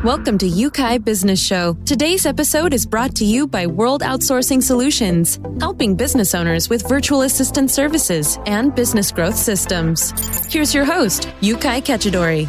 Welcome to UK Business Show. Today's episode is brought to you by World Outsourcing Solutions, helping business owners with virtual assistant services and business growth systems. Here's your host, UK Kachidori.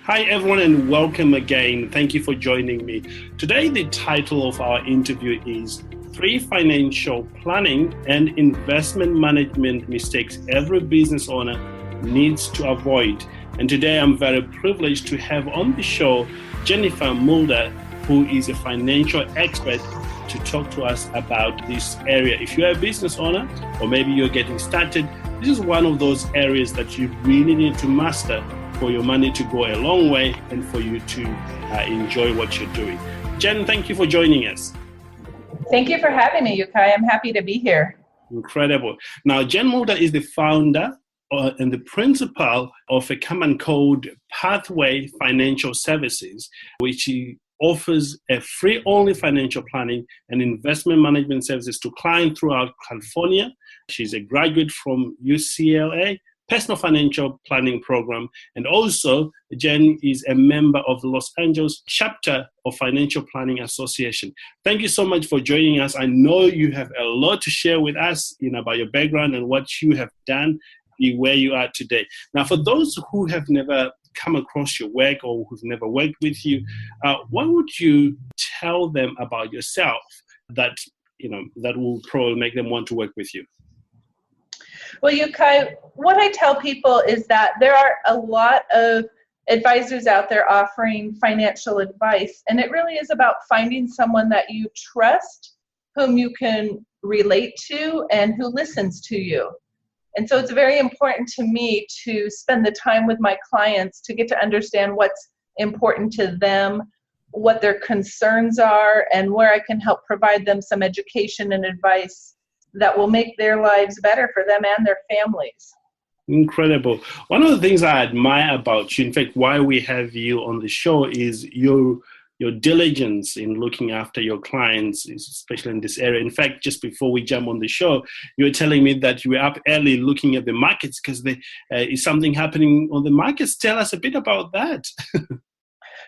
Hi everyone and welcome again. Thank you for joining me. Today the title of our interview is 3 Financial Planning and Investment Management Mistakes Every Business Owner Needs to Avoid. And today I'm very privileged to have on the show Jen Mulder, who is a financial expert, to talk to us about this area. If you're a business owner or maybe you're getting started, this is one of those areas that you really need to master for your money to go a long way and for you to enjoy what you're doing. Jen, thank you for joining us. Thank you for having me, Yukai. I'm happy to be here. Incredible. Now, Jen Mulder is the founder and the principal of a company called Pathway Financial Services, which offers a free-only financial planning and investment management services to clients throughout California. She's a graduate from UCLA Personal Financial Planning Program, and also Jen is a member of the Los Angeles chapter of Financial Planning Association. Thank you so much for joining us. I know you have a lot to share with us, about your background and what you have done, where you are today. Now, for those who have never come across your work or who've never worked with you, what would you tell them about yourself that will probably make them want to work with you? Well, Yukai, what I tell people is that there are a lot of advisors out there offering financial advice, and it really is about finding someone that you trust, whom you can relate to, and who listens to you. And so it's very important to me to spend the time with my clients to get to understand what's important to them, what their concerns are, and where I can help provide them some education and advice that will make their lives better for them and their families. Incredible. One of the things I admire about you, in fact, why we have you on the show, is your diligence in looking after your clients, especially in this area. In fact, just before we jump on the show, you were telling me that you were up early looking at the markets because there is something happening on the markets. Tell us a bit about that.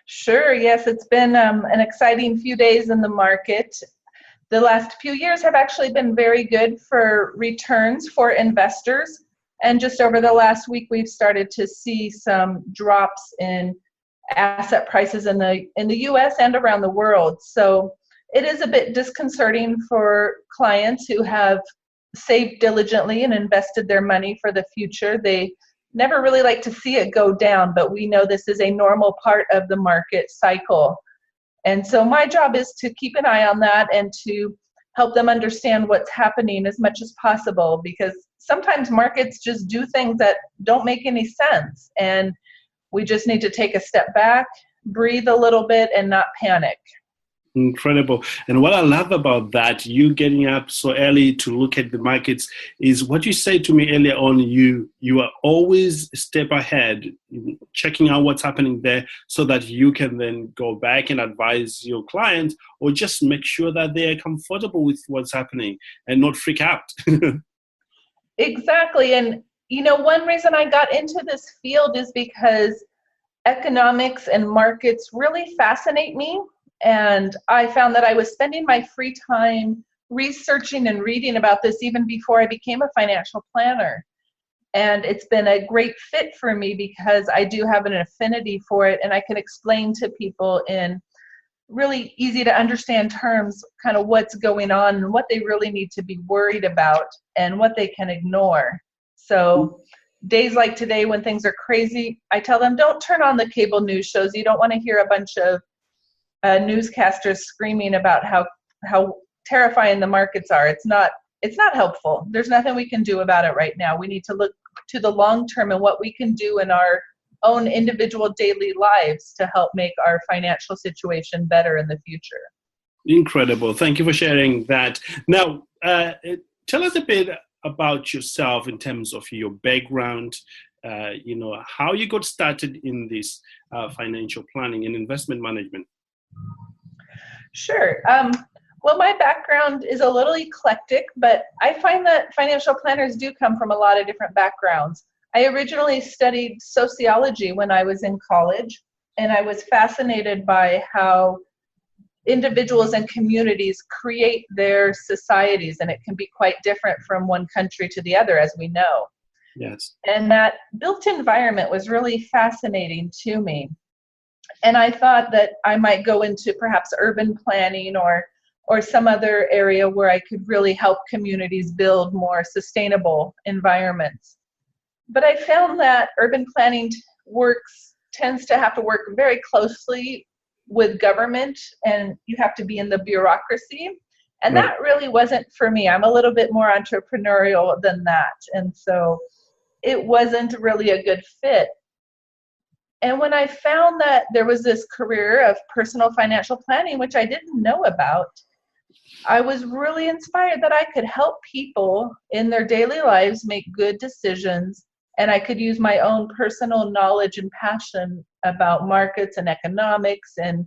Sure. Yes, it's been an exciting few days in the market. The last few years have actually been very good for returns for investors. And just over the last week, we've started to see some drops in asset prices in the U.S. and around the world. So it is a bit disconcerting for clients who have saved diligently and invested their money for the future. They never really like to see it go down, but we know this is a normal part of the market cycle. And so my job is to keep an eye on that and to help them understand what's happening as much as possible, because sometimes markets just do things that don't make any sense. And we just need to take a step back, breathe a little bit, and not panic. Incredible. And what I love about that, you getting up so early to look at the markets, is what you said to me earlier on. You are always a step ahead, checking out what's happening there so that you can then go back and advise your clients or just make sure that they are comfortable with what's happening and not freak out. Exactly. And, one reason I got into this field is because economics and markets really fascinate me. And I found that I was spending my free time researching and reading about this even before I became a financial planner. And it's been a great fit for me because I do have an affinity for it, and I can explain to people in really easy to understand terms kind of what's going on and what they really need to be worried about and what they can ignore. So days like today when things are crazy, I tell them, don't turn on the cable news shows. You don't want to hear a bunch of newscasters screaming about how terrifying the markets are. It's not helpful. There's nothing we can do about it right now. We need to look to the long term and what we can do in our own individual daily lives to help make our financial situation better in the future. Incredible. Thank you for sharing that. Now, tell us a bit about yourself in terms of your background, how you got started in this financial planning and investment management. Sure. Well, my background is a little eclectic, but I find that financial planners do come from a lot of different backgrounds. I originally studied sociology when I was in college, and I was fascinated by how individuals and communities create their societies, and it can be quite different from one country to the other, as we know. Yes. And that built environment was really fascinating to me. And I thought that I might go into perhaps urban planning or some other area where I could really help communities build more sustainable environments. But I found that urban planning tends to have to work very closely with government, and you have to be in the bureaucracy. And Right. that really wasn't for me. I'm a little bit more entrepreneurial than that. And so it wasn't really a good fit. And when I found that there was this career of personal financial planning, which I didn't know about, I was really inspired that I could help people in their daily lives make good decisions, and I could use my own personal knowledge and passion about markets and economics and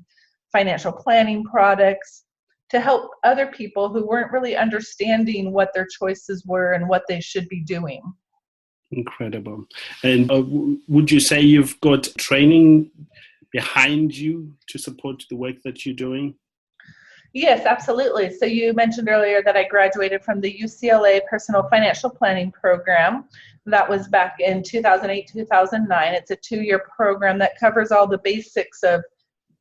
financial planning products to help other people who weren't really understanding what their choices were and what they should be doing. Incredible. And would you say you've got training behind you to support the work that you're doing? Yes, absolutely. So you mentioned earlier that I graduated from the UCLA Personal Financial Planning Program. That was back in 2008, 2009. It's a 2-year program that covers all the basics of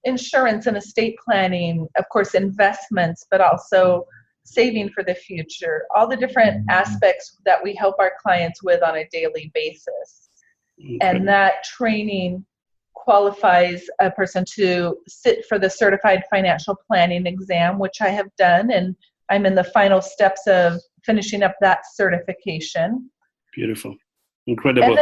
insurance and estate planning, of course, investments, but also saving for the future, all the different aspects that we help our clients with on a daily basis. Okay. And that training qualifies a person to sit for the Certified Financial Planning exam, which I have done, and I'm in the final steps of finishing up that certification. Beautiful. Incredible.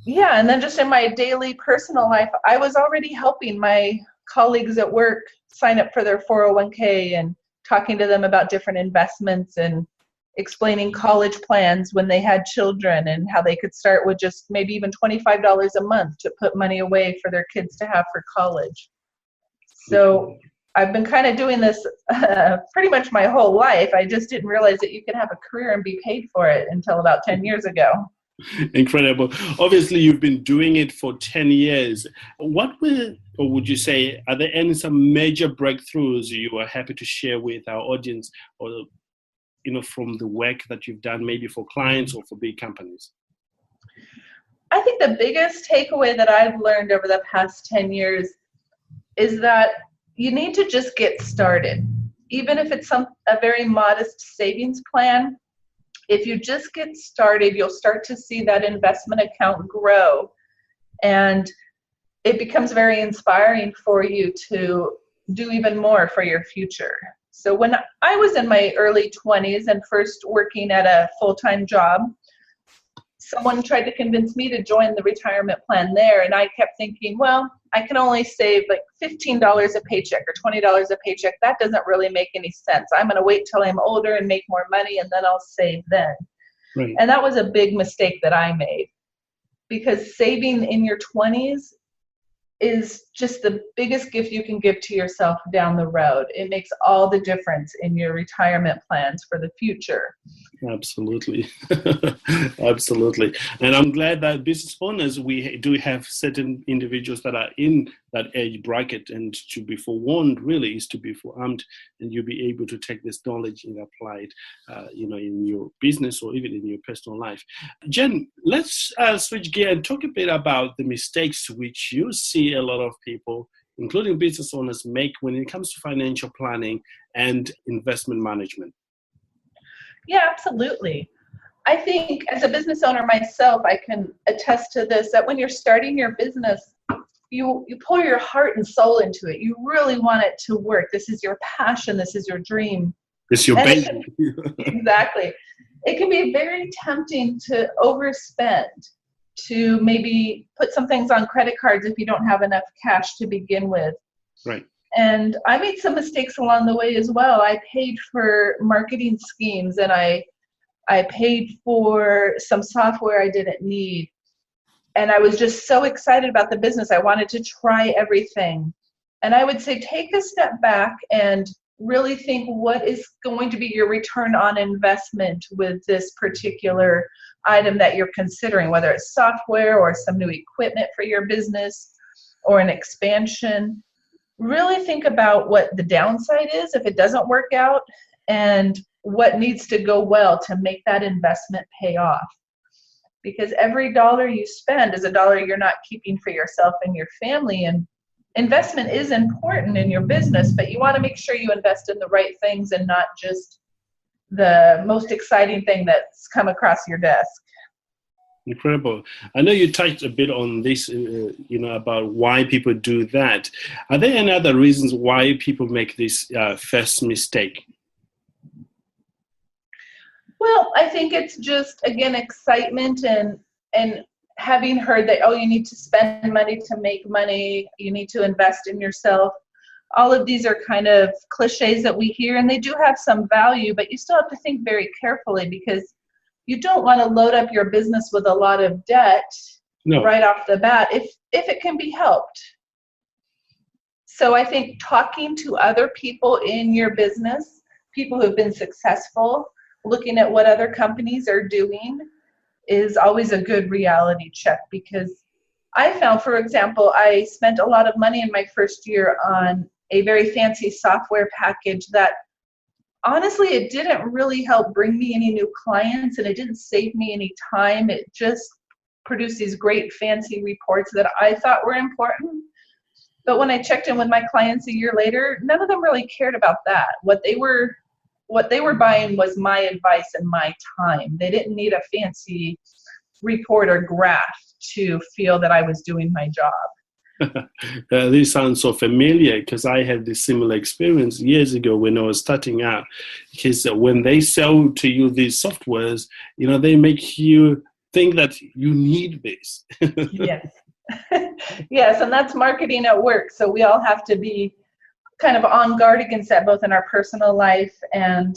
And then just in my daily personal life, I was already helping my colleagues at work sign up for their 401k and talking to them about different investments and explaining college plans when they had children and how they could start with just maybe even $25 a month to put money away for their kids to have for college. So I've been kind of doing this pretty much my whole life. I just didn't realize that you could have a career and be paid for it until about 10 years ago. Incredible. Obviously, you've been doing it for 10 years. Would you say, are there some major breakthroughs you are happy to share with our audience, or from the work that you've done, maybe for clients or for big companies? I think the biggest takeaway that I've learned over the past 10 years is that you need to just get started. Even if it's a very modest savings plan, if you just get started, you'll start to see that investment account grow. And it becomes very inspiring for you to do even more for your future. So when I was in my early 20s and first working at a full-time job, someone tried to convince me to join the retirement plan there. And I kept thinking, well, I can only save like $15 a paycheck or $20 a paycheck. That doesn't really make any sense. I'm going to wait till I'm older and make more money, and then I'll save then. Right. And that was a big mistake that I made, because saving in your 20s is just the biggest gift you can give to yourself down the road. It makes all the difference in your retirement plans for the future. Absolutely. Absolutely. And I'm glad that business owners, we do have certain individuals that are in that age bracket, and to be forewarned really is to be forearmed, and you'll be able to take this knowledge and apply it, in your business or even in your personal life. Jen, let's switch gear and talk a bit about the mistakes which you see a lot of people, including business owners, make when it comes to financial planning and investment management. Yeah, absolutely. I think as a business owner myself, I can attest to this, that when you're starting your business, you pour your heart and soul into it. You really want it to work. This is your passion. This is your dream. It's your baby. Exactly. It can be very tempting to overspend, to maybe put some things on credit cards if you don't have enough cash to begin with. Right. And I made some mistakes along the way as well. I paid for marketing schemes, and I paid for some software I didn't need. And I was just so excited about the business. I wanted to try everything. And I would say take a step back and really think, what is going to be your return on investment with this particular item that you're considering, whether it's software or some new equipment for your business, or an expansion, really think about what the downside is if it doesn't work out and what needs to go well to make that investment pay off. Because every dollar you spend is a dollar you're not keeping for yourself and your family. And investment is important in your business, but you want to make sure you invest in the right things and not just the most exciting thing that's come across your desk. Incredible. I know you touched a bit on this, about why people do that. Are there any other reasons why people make this first mistake? Well, I think it's just, again, excitement and having heard that, you need to spend money to make money, you need to invest in yourself. All of these are kind of cliches that we hear, and they do have some value, but you still have to think very carefully because you don't want to load up your business with a lot of debt right off the bat if it can be helped. So I think talking to other people in your business, people who have been successful, looking at what other companies are doing is always a good reality check, because I found, for example, I spent a lot of money in my first year on a very fancy software package that honestly, it didn't really help bring me any new clients and it didn't save me any time. It just produced these great fancy reports that I thought were important. But when I checked in with my clients a year later, none of them really cared about that. What they were buying was my advice and my time. They didn't need a fancy report or graph to feel that I was doing my job. This sounds so familiar because I had this similar experience years ago when I was starting out. Because when they sell to you these softwares, they make you think that you need this. Yes. Yes, and that's marketing at work. So we all have to be kind of on guard against that, both in our personal life and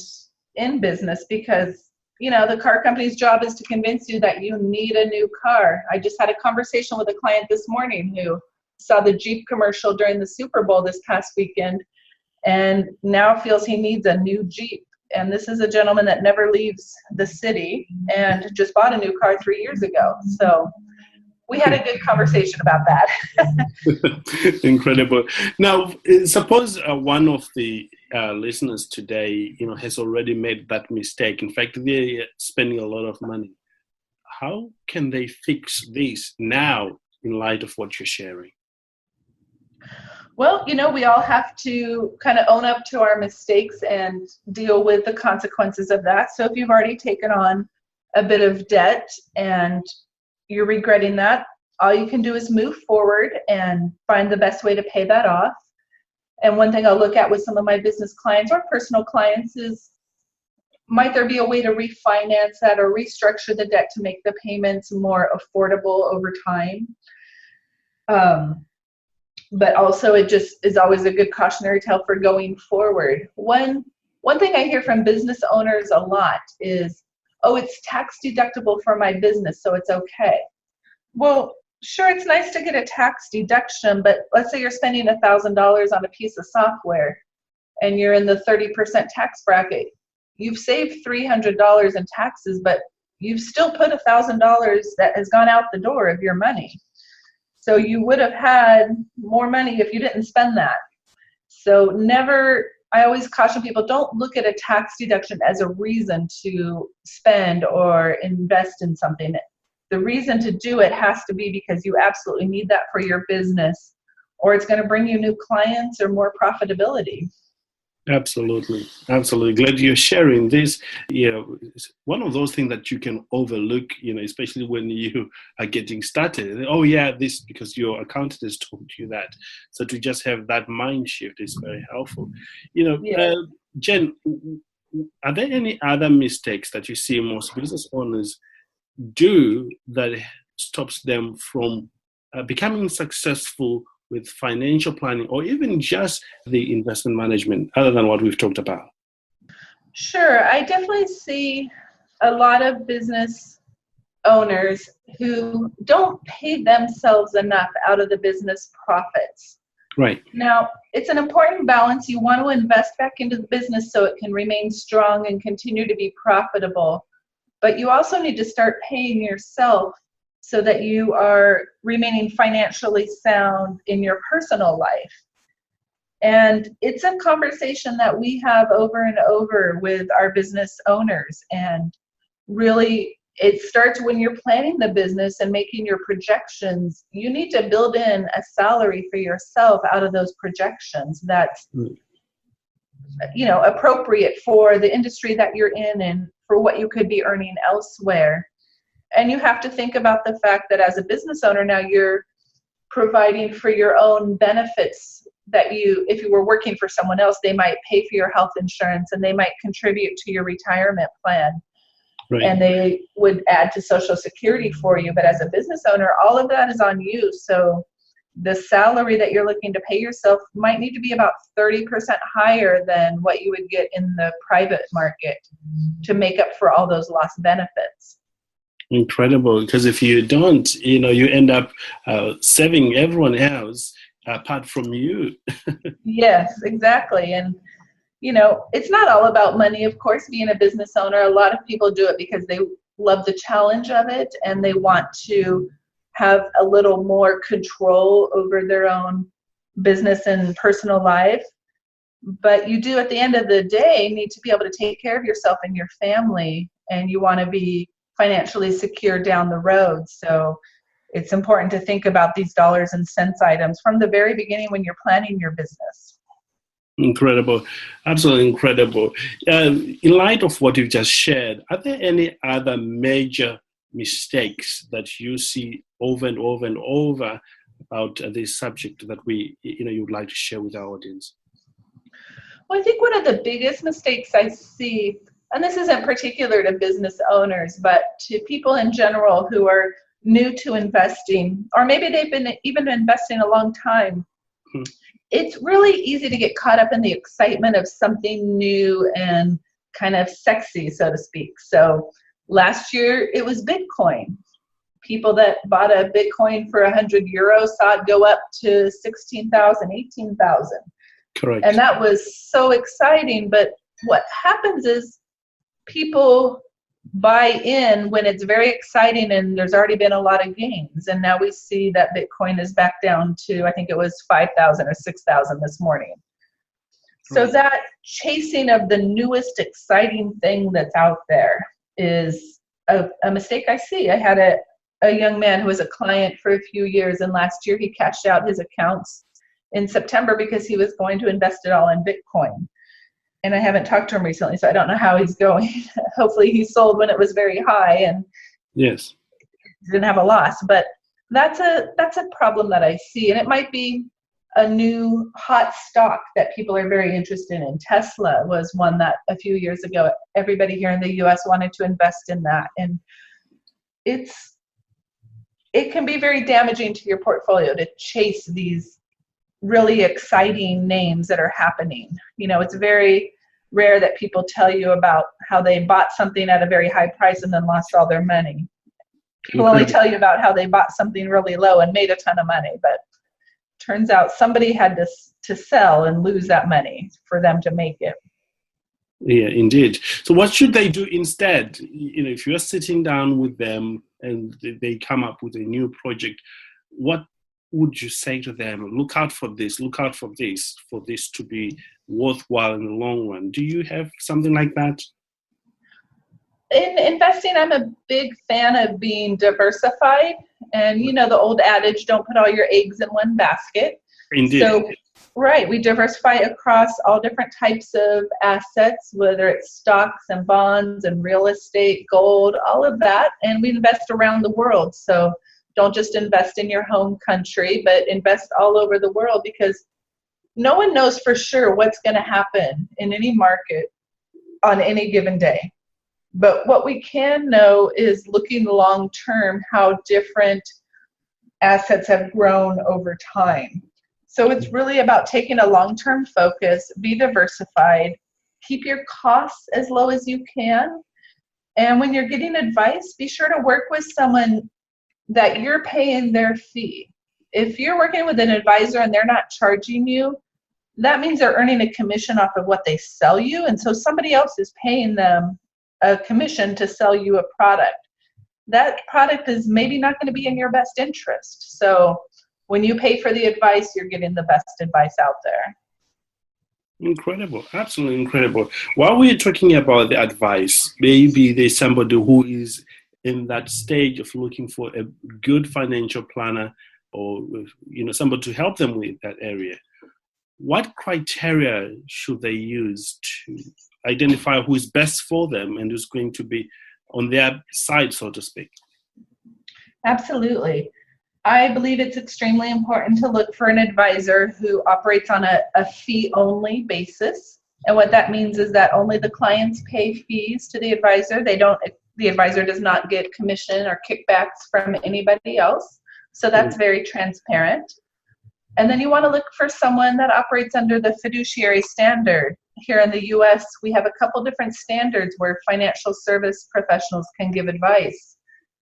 in business, because the car company's job is to convince you that you need a new car. I just had a conversation with a client this morning who saw the Jeep commercial during the Super Bowl this past weekend and now feels he needs a new Jeep. And this is a gentleman that never leaves the city and just bought a new car 3 years ago. So we had a good conversation about that. Incredible. Now, suppose one of the listeners today, has already made that mistake. In fact, they're spending a lot of money. How can they fix this now in light of what you're sharing? Well, we all have to kind of own up to our mistakes and deal with the consequences of that. So if you've already taken on a bit of debt and you're regretting that, all you can do is move forward and find the best way to pay that off. And one thing I'll look at with some of my business clients or personal clients is, might there be a way to refinance that or restructure the debt to make the payments more affordable over time? But also it just is always a good cautionary tale for going forward. One thing I hear from business owners a lot is, it's tax deductible for my business, so it's okay. Well, sure, it's nice to get a tax deduction, but let's say you're spending $1,000 on a piece of software and you're in the 30% tax bracket. You've saved $300 in taxes, but you've still put $1,000 that has gone out the door of your money. So you would have had more money if you didn't spend that. So I always caution people, don't look at a tax deduction as a reason to spend or invest in something. The reason to do it has to be because you absolutely need that for your business, or it's going to bring you new clients or more profitability. Absolutely. Glad you're sharing this. It's one of those things that you can overlook, especially when you are getting started. Oh yeah, this because your accountant has told you that. So to just have that mind shift is very helpful. Jen, are there any other mistakes that you see most business owners do that stops them from becoming successful with financial planning or even just the investment management, other than what we've talked about? Sure. I definitely see a lot of business owners who don't pay themselves enough out of the business profits. Right. Now, it's an important balance. You want to invest back into the business so it can remain strong and continue to be profitable. But you also need to start paying yourself so that you are remaining financially sound in your personal life. And it's a conversation that we have over and over with our business owners. And really, it starts when you're planning the business and making your projections. You need to build in a salary for yourself out of those projections that's appropriate for the industry that you're in and for what you could be earning elsewhere. And you have to think about the fact that as a business owner now, you're providing for your own benefits that if you were working for someone else, they might pay for your health insurance and they might contribute to your retirement plan. Right. And they would add to Social Security for you. But as a business owner, all of that is on you. So the salary that you're looking to pay yourself might need to be about 30% higher than what you would get in the private market to make up for all those lost benefits. Incredible, because if you don't, you end up saving everyone else apart from you. Yes, exactly. And, it's not all about money, of course, being a business owner. A lot of people do it because they love the challenge of it and they want to have a little more control over their own business and personal life. But you do, at the end of the day, need to be able to take care of yourself and your family, and you want to be financially secure down the road. So it's important to think about these dollars and cents items from the very beginning when you're planning your business. Incredible. Absolutely incredible. In light of what you've just shared, are there any other major mistakes that you see over and over and over about this subject that you'd like to share with our audience? Well, I think one of the biggest mistakes I see, and this isn't particular to business owners, but to people in general who are new to investing, or maybe they've been even investing a long time, it's really easy to get caught up in the excitement of something new and kind of sexy, so to speak. So last year, it was Bitcoin. People that bought a Bitcoin for 100 euros saw it go up to 16,000, 18,000. Correct. And that was so exciting. But what happens is people buy in when it's very exciting and there's already been a lot of gains. And now we see that Bitcoin is back down to, I think it was 5,000 or 6,000 this morning. So that chasing of the newest exciting thing that's out there is a mistake I see. I had a young man who was a client for a few years, and last year he cashed out his accounts in September because he was going to invest it all in Bitcoin. And I haven't talked to him recently, so I don't know how he's going. Hopefully he sold when it was very high and yes, didn't have a loss. But that's a problem that I see. And it might be a new hot stock that people are very interested in. Tesla was one that a few years ago, everybody here in the US wanted to invest in that. And it can be very damaging to your portfolio to chase these really exciting names that are happening. It's very rare that people tell you about how they bought something at a very high price and then lost all their money. People only tell you about how they bought something really low and made a ton of money, but turns out somebody had to sell and lose that money for them to make it. Yeah, indeed. So what should they do instead? If you're sitting down with them and they come up with a new project, what would you say to them? Look out for this, for this to be worthwhile in the long run. Do you have something like that? In investing, I'm a big fan of being diversified. And the old adage, don't put all your eggs in one basket. Indeed. So, right, we diversify across all different types of assets, whether it's stocks and bonds and real estate, gold, all of that. And we invest around the world. So don't just invest in your home country, but invest all over the world, because no one knows for sure what's going to happen in any market on any given day. But what we can know is, looking long term, how different assets have grown over time. So it's really about taking a long-term focus, be diversified, keep your costs as low as you can. And when you're getting advice, be sure to work with someone that you're paying their fee. If you're working with an advisor and they're not charging you, that means they're earning a commission off of what they sell you. And so somebody else is paying them a commission to sell you a product. that product is maybe not going to be in your best interest. So when you pay for the advice, you're getting the best advice out there. Incredible, absolutely incredible. While we're talking about the advice, maybe there's somebody who is in that stage of looking for a good financial planner, or somebody to help them with that area. What criteria should they use to identify who is best for them and who's going to be on their side, so to speak? Absolutely. I believe it's extremely important to look for an advisor who operates on a fee-only basis. And what that means is that only the clients pay fees to the advisor. The advisor does not get commission or kickbacks from anybody else. So that's very transparent. And then you want to look for someone that operates under the fiduciary standard. Here in the US, we have a couple different standards where financial service professionals can give advice.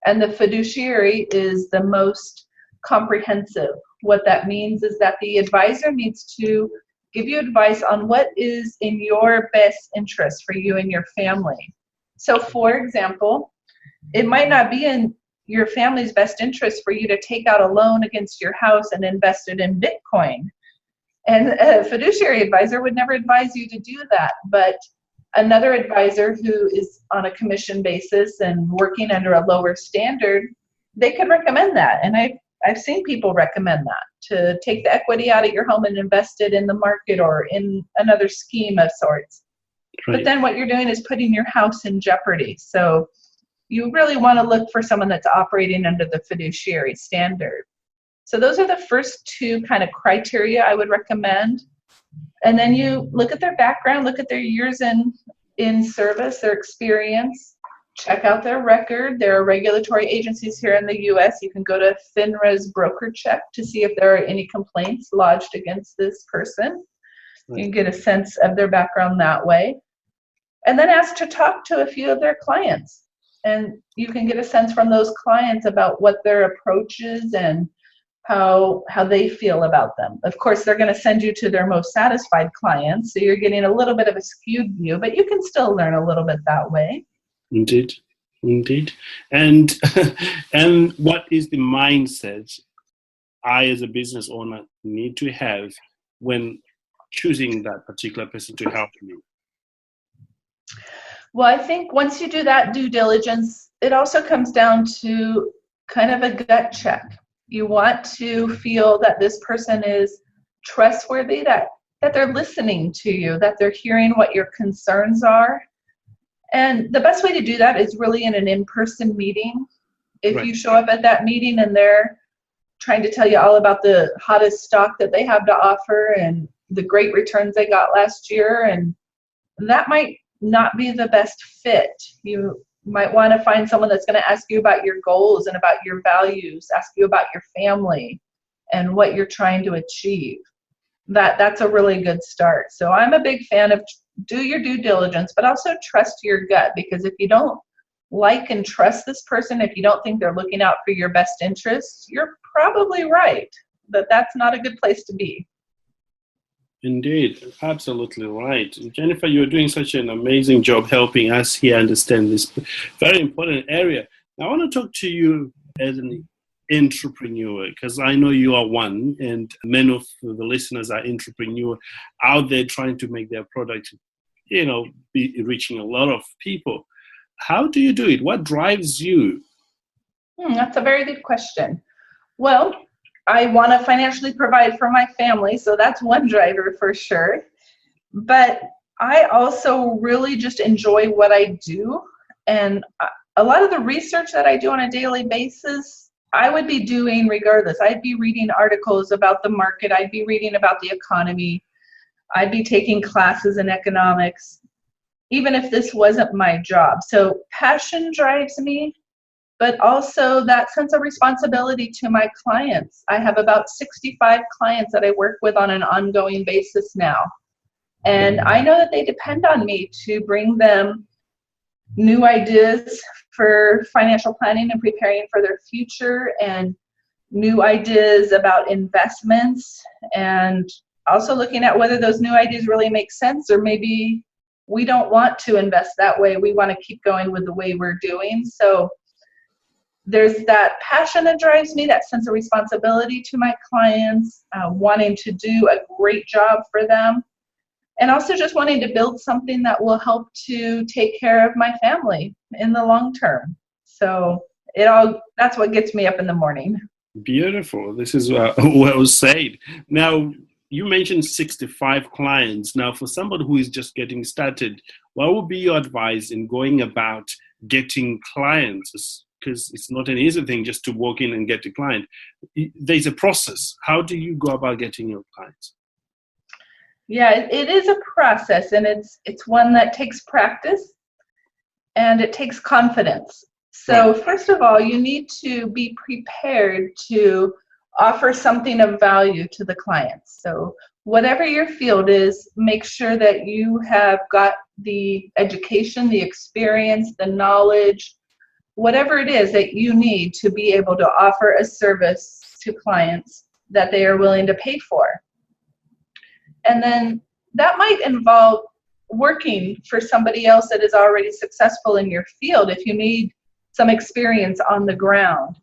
And the fiduciary is the most comprehensive. What that means is that the advisor needs to give you advice on what is in your best interest for you and your family. So for example, it might not be in your family's best interest for you to take out a loan against your house and invest it in Bitcoin. And a fiduciary advisor would never advise you to do that. But another advisor who is on a commission basis and working under a lower standard, they could recommend that. And I've seen people recommend that, to take the equity out of your home and invest it in the market or in another scheme of sorts. Right. But then what you're doing is putting your house in jeopardy. So you really want to look for someone that's operating under the fiduciary standard. So those are the first two kind of criteria I would recommend. And then you look at their background, look at their years in service, their experience, check out their record. There are regulatory agencies here in the US. You can go to FINRA's broker check to see if there are any complaints lodged against this person. You can get a sense of their background that way. And then ask to talk to a few of their clients. And you can get a sense from those clients about what their approach is and how they feel about them. Of course, they're going to send you to their most satisfied clients, so you're getting a little bit of a skewed view, but you can still learn a little bit that way. Indeed. And and what is the mindset I, as a business owner, need to have when choosing that particular person to help me? Well, I think once you do that due diligence, it also comes down to kind of a gut check. You want to feel that this person is trustworthy, that they're listening to you, that they're hearing what your concerns are. And the best way to do that is really in an in-person meeting. If you show up at that meeting and they're trying to tell you all about the hottest stock that they have to offer and the great returns they got last year, and that might not be the best fit. You might want to find someone that's going to ask you about your goals and about your values, ask you about your family and what you're trying to achieve. That's a really good start. So I'm a big fan of do your due diligence, but also trust your gut, because if you don't like and trust this person, if you don't think they're looking out for your best interests, you're probably right that that's not a good place to be. Indeed, absolutely right. Jennifer, you're doing such an amazing job helping us here understand this very important area. Now, I want to talk to you as an entrepreneur, because I know you are one, and many of the listeners are entrepreneur out there trying to make their product, be reaching a lot of people. How do you do it? What drives you? That's a very good question. Well, I want to financially provide for my family, so that's one driver for sure. But I also really just enjoy what I do. And a lot of the research that I do on a daily basis, I would be doing regardless. I'd be reading articles about the market. I'd be reading about the economy. I'd be taking classes in economics, even if this wasn't my job. So passion drives me, but also that sense of responsibility to my clients. I have about 65 clients that I work with on an ongoing basis now. And I know that they depend on me to bring them new ideas for financial planning and preparing for their future, and new ideas about investments, and also looking at whether those new ideas really make sense, or maybe we don't want to invest that way. We want to keep going with the way we're doing. So there's that passion that drives me, that sense of responsibility to my clients, wanting to do a great job for them, and also just wanting to build something that will help to take care of my family in the long term. So that's what gets me up in the morning. Beautiful. This is well said. Now, you mentioned 65 clients. Now, for somebody who is just getting started, what would be your advice in going about getting clients? Because it's not an easy thing just to walk in and get a client. There's a process. How do you go about getting your clients? Yeah, it is a process, and it's one that takes practice and it takes confidence. So first of all, you need to be prepared to offer something of value to the clients. So whatever your field is, make sure that you have got the education, the experience, the knowledge, whatever it is that you need to be able to offer a service to clients that they are willing to pay for. And then that might involve working for somebody else that is already successful in your field if you need some experience on the ground.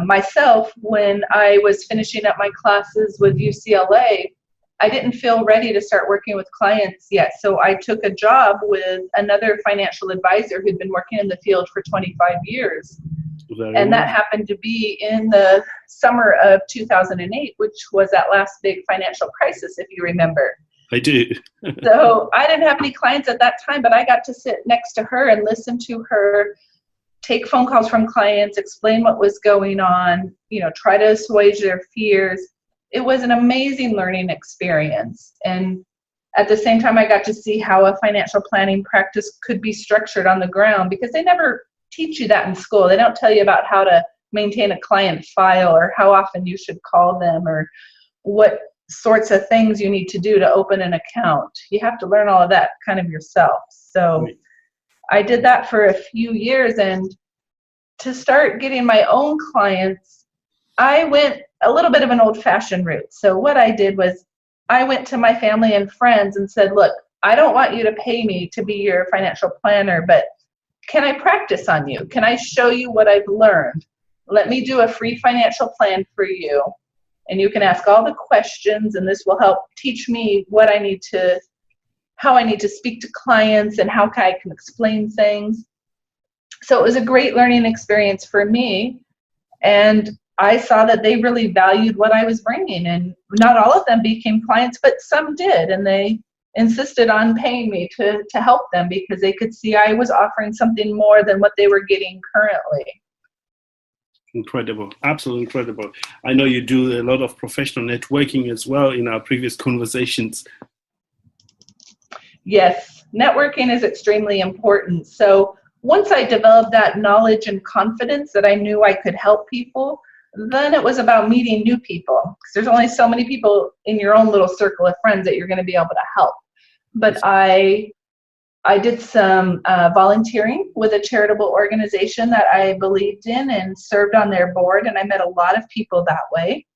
Myself, when I was finishing up my classes with UCLA, I didn't feel ready to start working with clients yet. So I took a job with another financial advisor who'd been working in the field for 25 years. And that happened to be in the summer of 2008, which was that last big financial crisis, if you remember. I do. So I didn't have any clients at that time, but I got to sit next to her and listen to her take phone calls from clients, explain what was going on, try to assuage their fears. It was an amazing learning experience. And at the same time, I got to see how a financial planning practice could be structured on the ground, because they never teach you that in school. They don't tell you about how to maintain a client file or how often you should call them or what sorts of things you need to do to open an account. You have to learn all of that kind of yourself. So I did that for a few years, and to start getting my own clients, I went a little bit of an old-fashioned route. So what I did was I went to my family and friends and said, look, I don't want you to pay me to be your financial planner, but can I practice on you? Can I show you what I've learned? Let me do a free financial plan for you, and you can ask all the questions, and this will help teach me how I need to speak to clients and how I can explain things. So it was a great learning experience for me, and I saw that they really valued what I was bringing, and not all of them became clients, but some did, and they insisted on paying me to help them because they could see I was offering something more than what they were getting currently. Incredible. Absolutely incredible. I know you do a lot of professional networking as well in our previous conversations. Yes, networking is extremely important. So once I developed that knowledge and confidence that I knew I could help people, then it was about meeting new people, because there's only so many people in your own little circle of friends that you're going to be able to help. But I did some volunteering with a charitable organization that I believed in and served on their board, and I met a lot of people that way.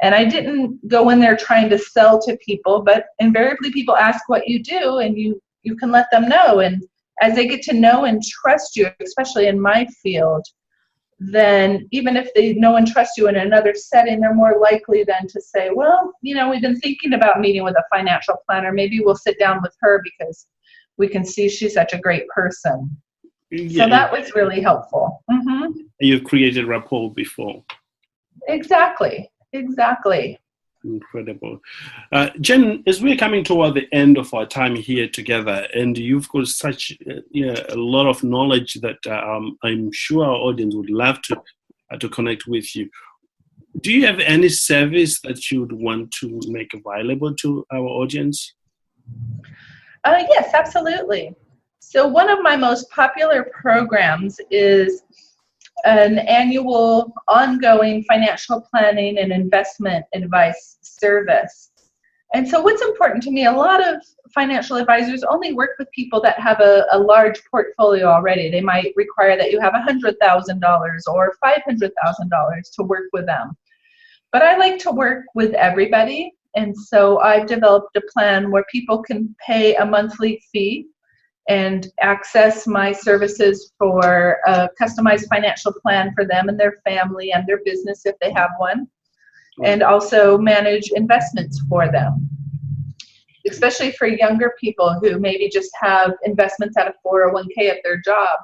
And I didn't go in there trying to sell to people, but invariably people ask what you do, and you can let them know. And as they get to know and trust you, especially in my field, then even if they know and trust you in another setting, they're more likely then to say, well, we've been thinking about meeting with a financial planner. Maybe we'll sit down with her because we can see she's such a great person. Yeah. So that was really helpful. Mm-hmm. You've created rapport before. Exactly. Incredible. Jen, as we're coming toward the end of our time here together, and you've got such a lot of knowledge that I'm sure our audience would love to connect with you. Do you have any service that you would want to make available to our audience? Yes, absolutely. So one of my most popular programs is an annual ongoing financial planning and investment advice service. And so what's important to me, a lot of financial advisors only work with people that have a large portfolio already. They might require that you have $100,000 or $500,000 to work with them. But I like to work with everybody. And so I've developed a plan where people can pay a monthly fee and access my services for a customized financial plan for them and their family and their business if they have one, and also manage investments for them, especially for younger people who maybe just have investments out of 401k at their job.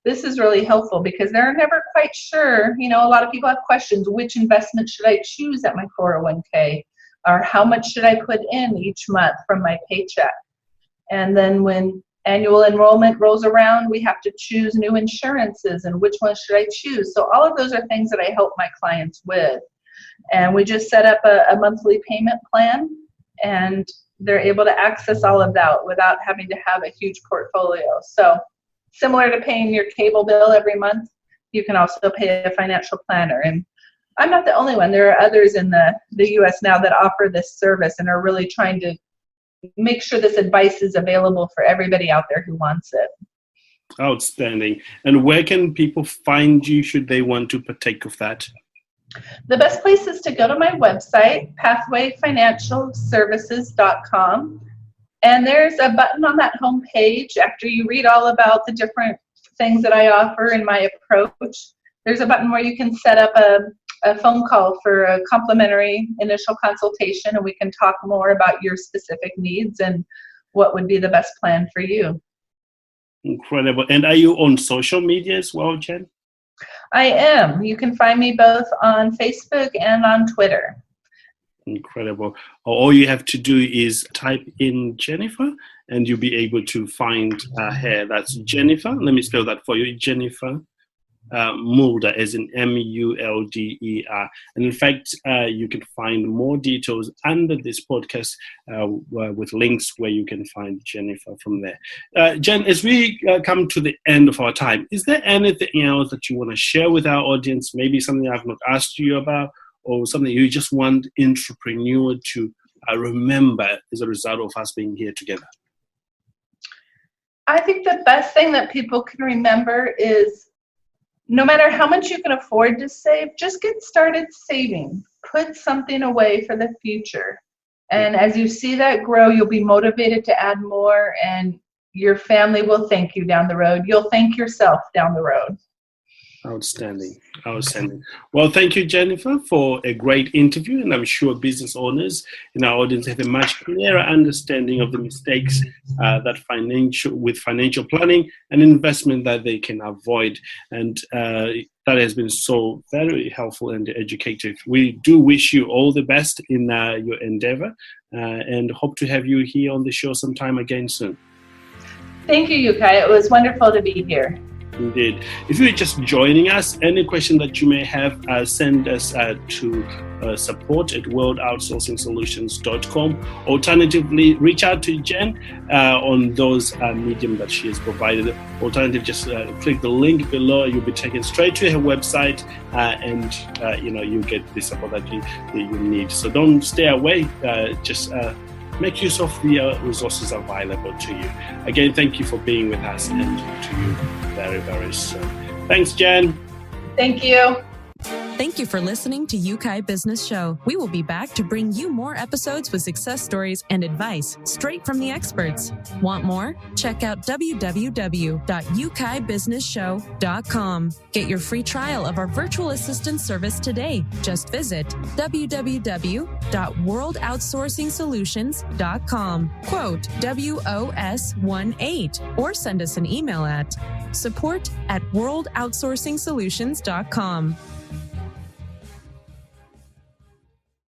This is really helpful because they're never quite sure. A lot of people have questions. Which investment should I choose at my 401k? Or how much should I put in each month from my paycheck? And then when annual enrollment rolls around, we have to choose new insurances and which one should I choose? So all of those are things that I help my clients with. And we just set up a monthly payment plan, and they're able to access all of that without having to have a huge portfolio. So similar to paying your cable bill every month, you can also pay a financial planner. And I'm not the only one. There are others in the U.S. now that offer this service and are really trying to make sure this advice is available for everybody out there who wants it. Outstanding. And where can people find you should they want to partake of that? The best place is to go to my website, pathwayfinancialservices.com. And there's a button on that home page after you read all about the different things that I offer in my approach. There's a button where you can set up a phone call for a complimentary initial consultation, and we can talk more about your specific needs and what would be the best plan for you. Incredible. And are you on social media as well, Jen? I am. You can find me both on Facebook and on Twitter. Incredible. All you have to do is type in Jennifer and you'll be able to find her. That's Jennifer. Let me spell that for you. Jennifer Mulder, as in Mulder. And in fact, you can find more details under this podcast with links where you can find Jennifer from there. Jen, as we come to the end of our time, is there anything else that you want to share with our audience? Maybe something I've not asked you about, or something you just want entrepreneur to remember as a result of us being here together? I think the best thing that people can remember is no matter how much you can afford to save, just get started saving. Put something away for the future. And as you see that grow, you'll be motivated to add more, and your family will thank you down the road. You'll thank yourself down the road. Outstanding. Well, thank you, Jennifer, for a great interview. And I'm sure business owners in our audience have a much clearer understanding of the mistakes that financial planning and investment that they can avoid. And that has been so very helpful and educative. We do wish you all the best in your endeavor and hope to have you here on the show sometime again soon. Thank you, Yukai. It was wonderful to be here. Indeed. If you're just joining us, any question that you may have, send us to support@worldoutsourcingsolutions.com. Alternatively, reach out to Jen on those medium that she has provided. Alternatively, just click the link below. You'll be taken straight to her website, and you get the support that you need. So don't stay away. Just make use of the resources available to you. Again, thank you for being with us, and to you very, very soon. Thanks, Jen. Thank you. Thank you for listening to Yukai Business Show. We will be back to bring you more episodes with success stories and advice straight from the experts. Want more? Check out www.yukaibusinessshow.com. Get your free trial of our virtual assistant service today. Just visit www.worldoutsourcingsolutions.com. Quote WOS18 or send us an email at support@worldoutsourcingsolutions.com.